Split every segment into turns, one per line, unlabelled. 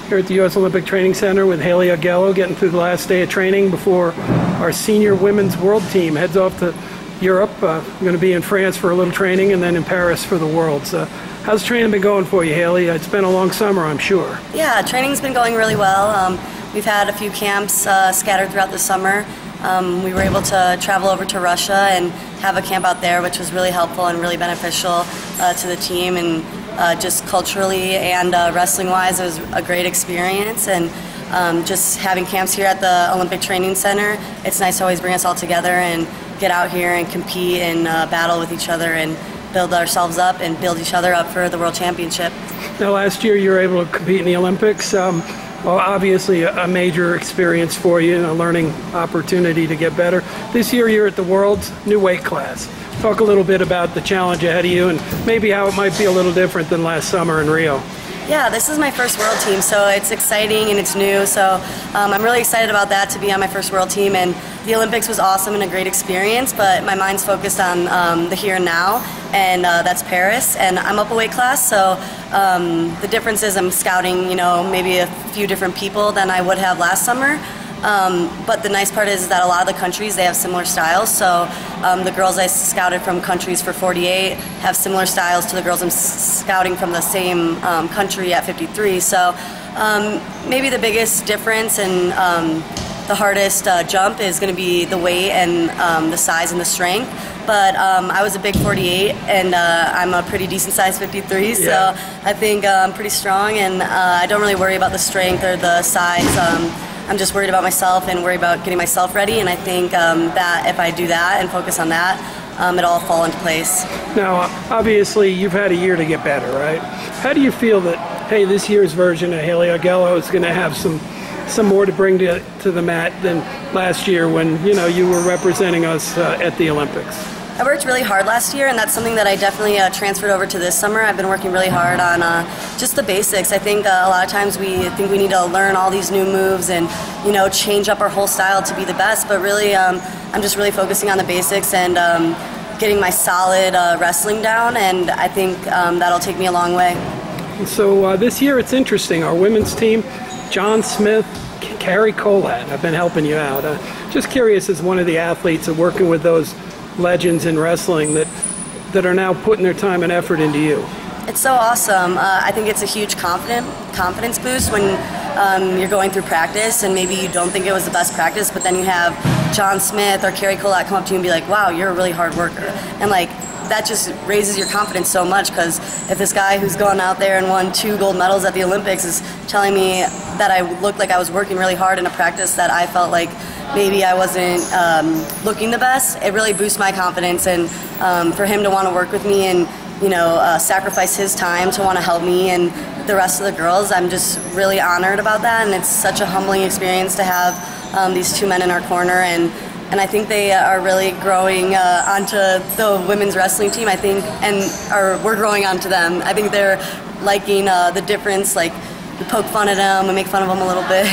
here at the U.S. Olympic Training Center with Haley Augello, getting through the last day of training before our senior women's world team heads off to Europe. We're going to be in France for a little training and then in Paris for the Worlds. How's training been going for you, Haley? It's been a long summer, I'm sure.
Yeah, training's been going really well. We've had a few camps scattered throughout the summer. We were able to travel over to Russia and have a camp out there, which was really helpful and really beneficial to the team, and just culturally and wrestling-wise, it was a great experience. And just having camps here at the Olympic Training Center, it's nice to always bring us all together and get out here and compete and battle with each other and build ourselves up and build each other up for the World Championship.
Now, last year you were able to compete in the Olympics. Well, obviously a major experience for you and a learning opportunity to get better. This year you're at the World's, new weight class. Talk a little bit about the challenge ahead of you and maybe how it might be a little different than last summer in Rio.
Yeah, this is my first World team, so it's exciting and it's new. So I'm really excited about that, to be on my first World team. And the Olympics was awesome and a great experience, but my mind's focused on the here and now, and that's Paris. And I'm up a weight class, so the difference is I'm scouting, maybe a few different people than I would have last summer. But the nice part is that a lot of the countries, they have similar styles. So the girls I scouted from countries for 48 have similar styles to the girls I'm scouting from the same country at 53. So maybe the biggest difference and the hardest jump is going to be the weight and the size and the strength. But I was a big 48, and I'm a pretty decent size 53, so yeah. I think I'm pretty strong, and I don't really worry about the strength or the size. I'm just worried about myself and worried about getting myself ready, and I think that if I do that and focus on that, it'll all fall into place. Now,
obviously, you've had a year to get better, right? How do you feel that, hey, this year's version of Haley Augello is going to have some more to bring to the mat than last year when, you were representing us at the Olympics?
I worked really hard last year, and that's something that I definitely transferred over to this summer. I've been working really hard on just the basics. I think a lot of times we think we need to learn all these new moves and, change up our whole style to be the best, but really I'm just really focusing on the basics and getting my solid wrestling down, and I think that'll take me a long way.
So this year it's interesting. Our women's team, John Smith, Carrie Colat, I've been helping you out. Just curious, as one of the athletes and working with those legends in wrestling that are now putting their time and effort into you.
It's so awesome. I think it's a huge confidence boost when you're going through practice and maybe you don't think it was the best practice, but then you have John Smith or Carrie Colat come up to you and be like, wow, you're a really hard worker. And that just raises your confidence so much, because if this guy who's gone out there and won 2 gold medals at the Olympics is telling me that I looked like I was working really hard in a practice that I felt like maybe I wasn't looking the best, it really boosts my confidence. And for him to want to work with me and sacrifice his time to want to help me and the rest of the girls, I'm just really honored about that. And it's such a humbling experience to have these 2 men in our corner, and I think they are really growing onto the women's wrestling team, I think, and we're growing onto them. I think they're liking the difference, we poke fun at them, we make fun of them a little bit,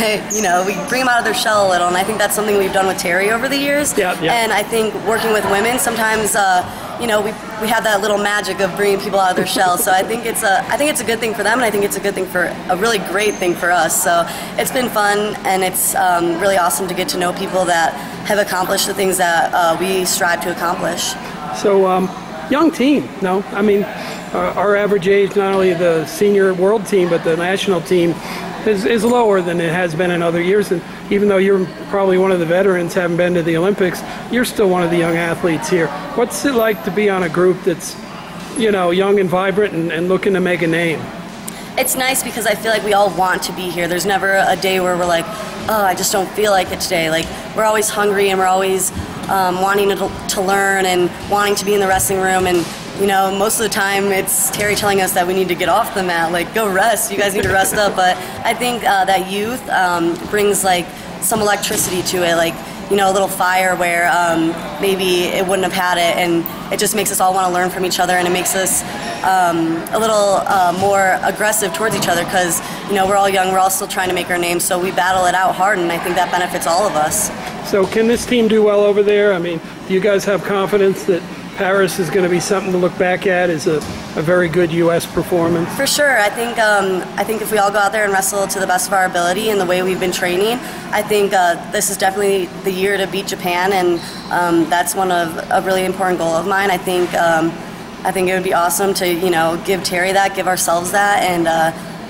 we bring them out of their shell a little, and I think that's something we've done with Terry over the years.
Yeah.
And I think working with women, sometimes, we have that little magic of bringing people out of their shell. So I think it's a good thing for them, and I think it's a really great thing for us. So it's been fun, and it's really awesome to get to know people that have accomplished the things that we strive to accomplish.
So, young team, no? I mean, our average age, not only the senior world team, but the national team is lower than it has been in other years. And even though you're probably one of the veterans, haven't been to the Olympics, you're still one of the young athletes here. What's it like to be on a group that's, young and vibrant and looking to make a name?
It's nice because I feel like we all want to be here. There's never a day where we're like, oh, I just don't feel like it today. We're always hungry, and we're always wanting to learn and wanting to be in the wrestling room. And most of the time it's Terry telling us that we need to get off the mat, go rest, you guys need to rest up. But I think that youth brings some electricity to it, a little fire where maybe it wouldn't have had it, and it just makes us all want to learn from each other, and it makes us a little more aggressive towards each other, because we're all young, we're all still trying to make our name, so we battle it out hard, and I think that benefits all of us.
So can this team do well over there? I mean, do you guys have confidence that Paris is going to be something to look back at as a very good U.S. performance?
For sure. I think if we all go out there and wrestle to the best of our ability and the way we've been training, I think this is definitely the year to beat Japan, and that's a really important goal of mine. I think it would be awesome to give Terry that, give ourselves that, and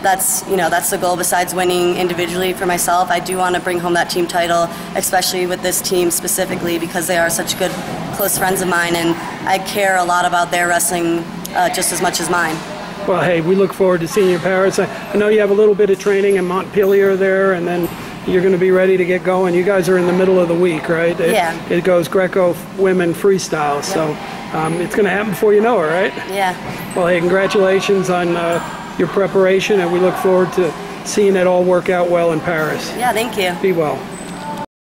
that's the goal. Besides winning individually for myself, I do want to bring home that team title, especially with this team specifically because they are such good close friends of mine, and I care a lot about their wrestling just as much as mine.
Well, hey, we look forward to seeing you in Paris. I know you have a little bit of training in Montpellier there, and then you're going to be ready to get going. You guys are in the middle of the week, right?
Yeah.
It goes Greco women freestyle, yep. So it's going to happen before you know it, right?
Yeah.
Well, hey, congratulations on your preparation, and we look forward to seeing it all work out well in Paris.
Yeah, thank you.
Be well.